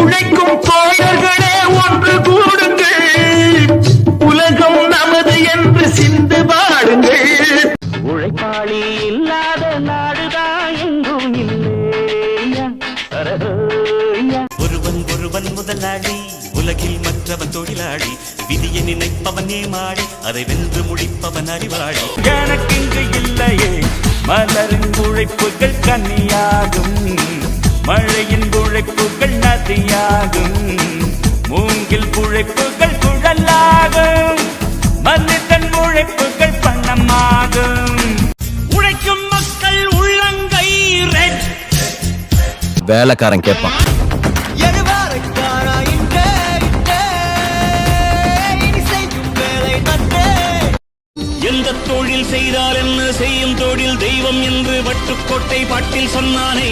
உழைக்கும் தோழர்களே ஒன்று கூடுங்கள், உலகம் நமது என்று சிந்து பாடுங்கள். உழைப்பாளி இல்லாத நாடுதான் எங்கும் இல்லையா. ஒருவன் முதலாளி, உலகில் மற்றவன் தொழிலாளி, விதியை நினைப்பவன் ஏமாளி, அதை வென்று முடிப்பவன் அறிவாளி. எனக்கிங்கு இல்லையே மலரின் உழைப்புகள் கன்னியாகும், மழையின் உழைப்புகள் நதியாகும், மூங்கில் உழைப்புகள் குழலாகும், மனிதன் உழைப்புகள் பணமாகும். உழைக்கும் மக்கள் உள்ளங்கை ரெட். வேலைக்காரன் கேட்பான், எந்த தொழில் செய்தால் என்ன, செய்யும் தொழில் தெய்வம் என்று வட்டுக்கோட்டை பாட்டில் சொன்னானே.